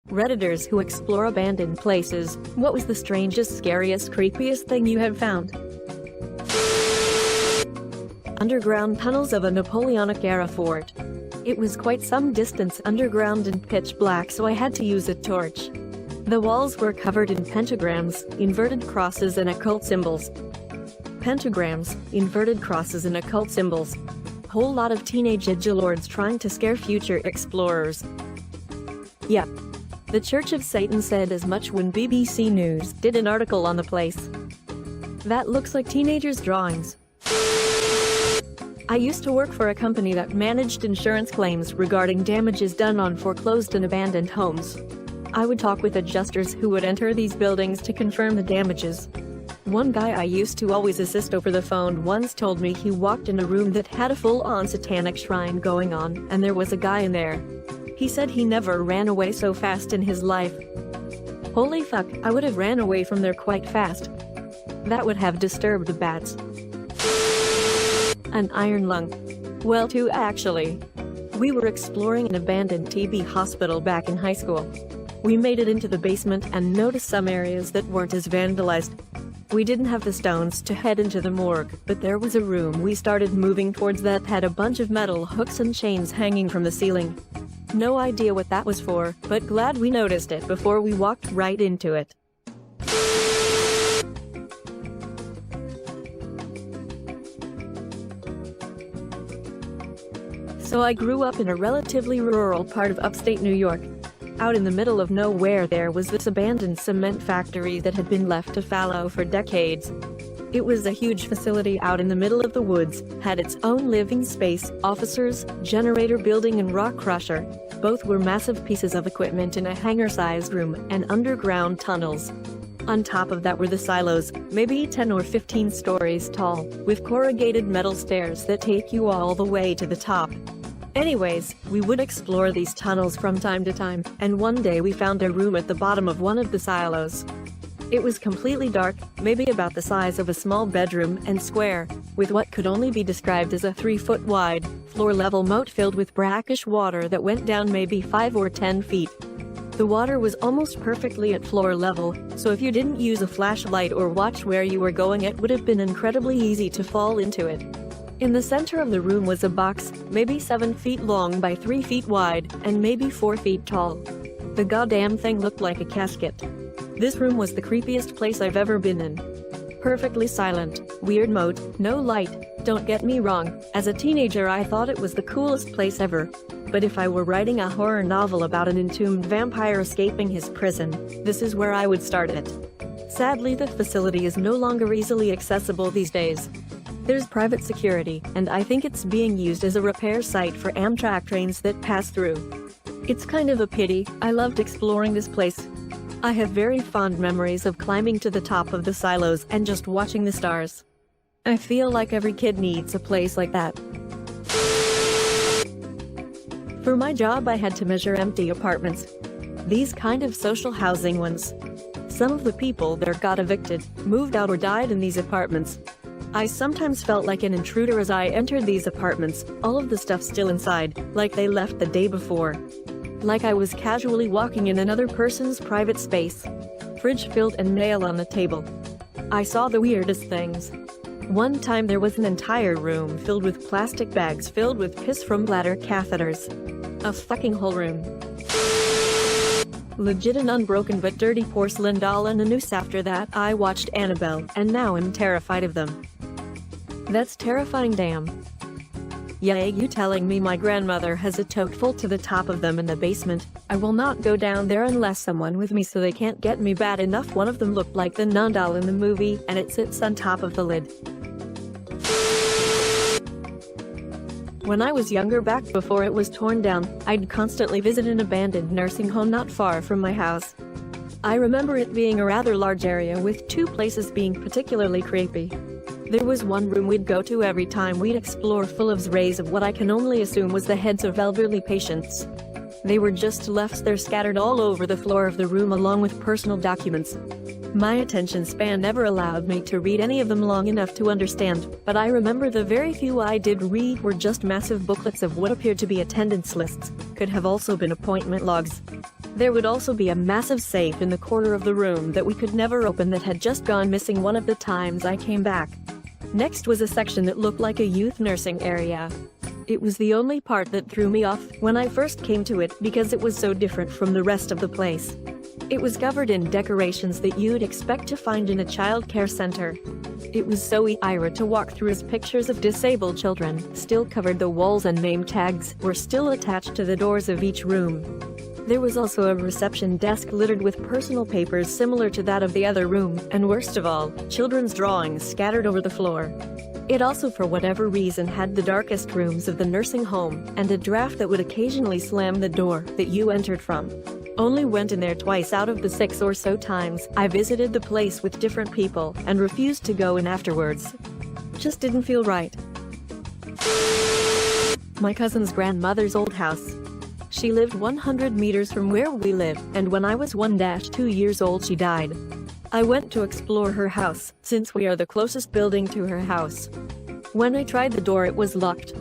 Redditors who explore abandoned places. What was the strangest, scariest, creepiest thing you have found? Underground tunnels of a Napoleonic-era fort. It was quite some distance underground and pitch black, so I had to use a torch. The walls were covered in pentagrams, inverted crosses and occult symbols. Pentagrams, inverted crosses and occult symbols. Whole lot of teenage edgelords trying to scare future explorers. Yep. The Church of Satan said as much when BBC News did an article on the place. That looks like teenagers' drawings. I used to work for a company that managed insurance claims regarding damages done on foreclosed and abandoned homes. I would talk with adjusters who would enter these buildings to confirm the damages. One guy I used to always assist over the phone once told me he walked in a room that had a full-on satanic shrine going on, and there was a guy in there. He said he never ran away so fast in his life. Holy fuck, I would have ran away from there quite fast. That would have disturbed the bats. An iron lung. Well, two actually. We were exploring an abandoned TB hospital back in high school. We made it into the basement and noticed some areas that weren't as vandalized. We didn't have the stones to head into the morgue, but there was a room we started moving towards that had a bunch of metal hooks and chains hanging from the ceiling. No idea what that was for, but glad we noticed it before we walked right into it. So I grew up in a relatively rural part of upstate New York. Out in the middle of nowhere there was this abandoned cement factory that had been left to fallow for decades. It was a huge facility out in the middle of the woods, had its own living space, officers, generator building and rock crusher. Both were massive pieces of equipment in a hangar-sized room and underground tunnels. On top of that were the silos, maybe 10 or 15 stories tall, with corrugated metal stairs that take you all the way to the top. Anyways, we would explore these tunnels from time to time, and one day we found a room at the bottom of one of the silos. It was completely dark, maybe about the size of a small bedroom, and square, with what could only be described as a 3-foot-wide, floor-level moat filled with brackish water that went down maybe 5 or 10 feet. The water was almost perfectly at floor level, so if you didn't use a flashlight or watch where you were going, it would have been incredibly easy to fall into it. In the center of the room was a box, maybe 7 feet long by 3 feet wide, and maybe 4 feet tall. The goddamn thing looked like a casket. This room was the creepiest place I've ever been in. Perfectly silent, weird moat, no light. Don't get me wrong, as a teenager I thought it was the coolest place ever. But if I were writing a horror novel about an entombed vampire escaping his prison, this is where I would start it. Sadly, the facility is no longer easily accessible these days. There's private security, and I think it's being used as a repair site for Amtrak trains that pass through. It's kind of a pity. I loved exploring this place. I have very fond memories of climbing to the top of the silos and just watching the stars. I feel like every kid needs a place like that. For my job I had to measure empty apartments. These kind of social housing ones. Some of the people there got evicted, moved out or died in these apartments. I sometimes felt like an intruder as I entered these apartments, all of the stuff still inside, like they left the day before. Like I was casually walking in another person's private space. Fridge filled and mail on the table. I saw the weirdest things. One time there was an entire room filled with plastic bags filled with piss from bladder catheters. A fucking whole room. Legit an unbroken but dirty porcelain doll and a noose. After that I watched Annabelle, and now I'm terrified of them. That's terrifying, damn. Yay, you telling me my grandmother has a tote full to the top of them in the basement? I will not go down there unless someone with me so they can't get me bad enough. One of them looked like the nun doll in the movie, and it sits on top of the lid. When I was younger, back before it was torn down, I'd constantly visit an abandoned nursing home not far from my house. I remember it being a rather large area with 2 places being particularly creepy. There was one room we'd go to every time we'd explore full of rays of what I can only assume was the heads of elderly patients. They were just left there scattered all over the floor of the room along with personal documents. My attention span never allowed me to read any of them long enough to understand, but I remember the very few I did read were just massive booklets of what appeared to be attendance lists, could have also been appointment logs. There would also be a massive safe in the corner of the room that we could never open that had just gone missing one of the times I came back. Next was a section that looked like a youth nursing area. It was the only part that threw me off when I first came to it because it was so different from the rest of the place. It was covered in decorations that you'd expect to find in a child care center. It was so eerie to walk through as pictures of disabled children still covered the walls and name tags were still attached to the doors of each room. There was also a reception desk littered with personal papers similar to that of the other room, and worst of all, children's drawings scattered over the floor. It also, for whatever reason, had the darkest rooms of the nursing home, and a draft that would occasionally slam the door that you entered from. Only went in there twice out of the 6 or so times I visited the place with different people, and refused to go in afterwards. Just didn't feel right. My cousin's grandmother's old house. She lived 100 meters from where we live, and when I was 1-2 years old she died. I went to explore her house, since we are the closest building to her house. When I tried the door it was locked.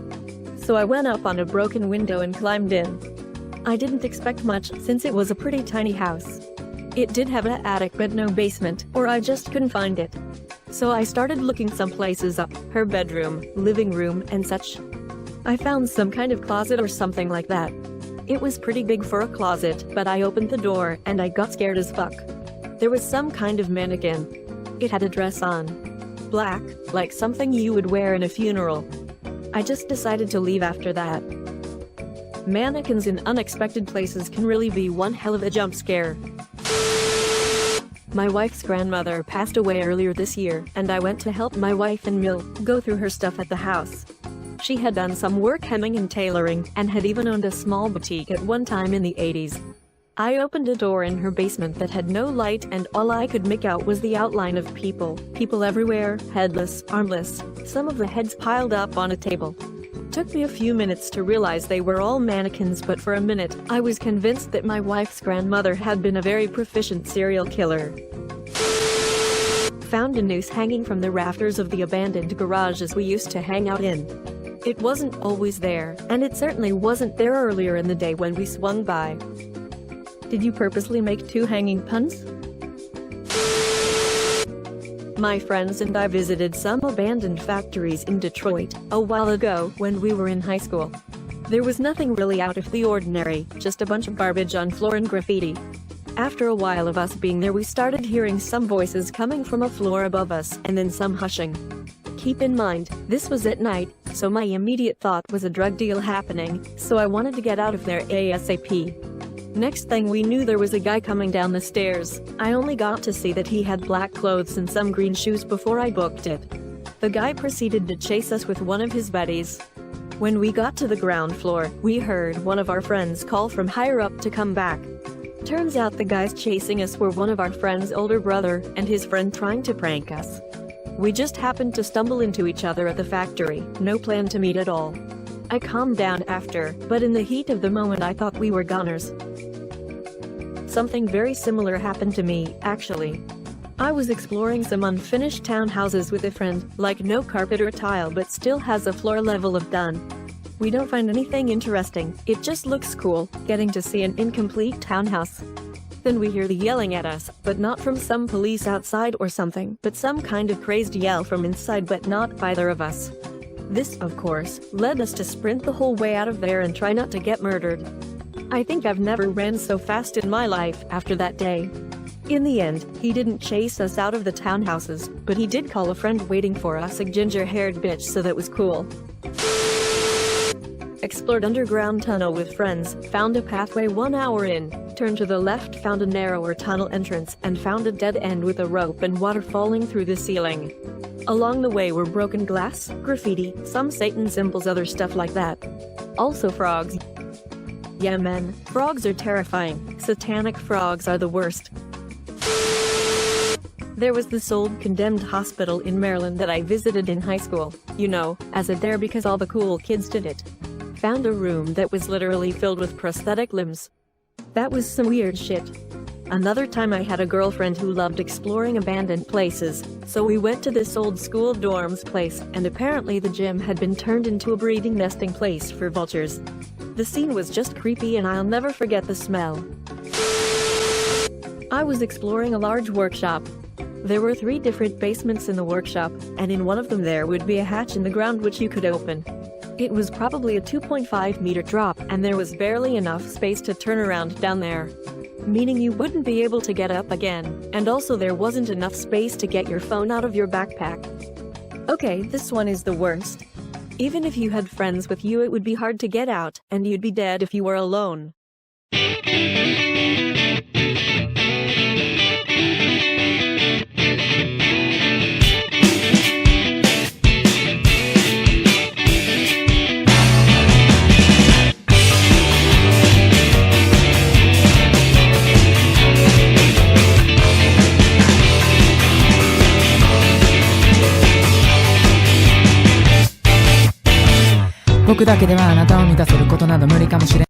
So I went up on a broken window and climbed in. I didn't expect much since it was a pretty tiny house. It did have an attic but no basement, or I just couldn't find it. So I started looking some places up, her bedroom, living room, and such. I found some kind of closet or something like that. It was pretty big for a closet, but I opened the door and I got scared as fuck. There was some kind of mannequin. It had a dress on. Black, like something you would wear in a funeral. I just decided to leave after that. Mannequins in unexpected places can really be one hell of a jump scare. My wife's grandmother passed away earlier this year, and I went to help my wife and Mill go through her stuff at the house. She had done some work hemming and tailoring, and had even owned a small boutique at one time in the 80s. I opened a door in her basement that had no light, and all I could make out was the outline of people everywhere, headless, armless, some of the heads piled up on a table. Took me a few minutes to realize they were all mannequins, but for a minute, I was convinced that my wife's grandmother had been a very proficient serial killer. Found a noose hanging from the rafters of the abandoned garages we used to hang out in. It wasn't always there, and it certainly wasn't there earlier in the day when we swung by. Did you purposely make 2 hanging puns? My friends and I visited some abandoned factories in Detroit a while ago when we were in high school. There was nothing really out of the ordinary, just a bunch of garbage on floor and graffiti. After a while of us being there we started hearing some voices coming from a floor above us, and then some hushing. Keep in mind, this was at night, so my immediate thought was a drug deal happening, so I wanted to get out of there ASAP. Next thing we knew there was a guy coming down the stairs. I only got to see that he had black clothes and some green shoes before I booked it. The guy proceeded to chase us with one of his buddies. When we got to the ground floor, we heard one of our friends call from higher up to come back. Turns out the guys chasing us were one of our friend's older brother and his friend trying to prank us. We just happened to stumble into each other at the factory, no plan to meet at all. I calmed down after, but in the heat of the moment I thought we were goners. Something very similar happened to me, actually. I was exploring some unfinished townhouses with a friend, like no carpet or tile but still has a floor level of done. We don't find anything interesting, it just looks cool, getting to see an incomplete townhouse. Then we hear the yelling at us, but not from some police outside or something, but some kind of crazed yell from inside, but not either of us. This, of course, led us to sprint the whole way out of there and try not to get murdered. I think I've never ran so fast in my life after that day. In the end, he didn't chase us out of the townhouses, but he did call a friend waiting for us, a ginger-haired bitch, so that was cool. Explored underground tunnel with friends, found a pathway 1 hour in, turned to the left, found a narrower tunnel entrance, and found a dead end with a rope and water falling through the ceiling. Along the way were broken glass, graffiti, some Satan symbols, other stuff like that. Also frogs. Yeah man, frogs are terrifying, satanic frogs are the worst. There was this old condemned hospital in Maryland that I visited in high school, you know, as a dare because all the cool kids did it. Found a room that was literally filled with prosthetic limbs. That was some weird shit. Another time I had a girlfriend who loved exploring abandoned places, so we went to this old school dorms place, and apparently the gym had been turned into a breeding nesting place for vultures. The scene was just creepy and I'll never forget the smell. I was exploring a large workshop. There were 3 different basements in the workshop, and in one of them there would be a hatch in the ground which you could open. It was probably a 2.5-meter drop, and there was barely enough space to turn around down there, meaning you wouldn't be able to get up again, and also there wasn't enough space to get your phone out of your backpack. Okay, this one is the worst. Even if you had friends with you, it would be hard to get out, and you'd be dead if you were alone.僕だけではあなたを満たせることなど無理かもしれ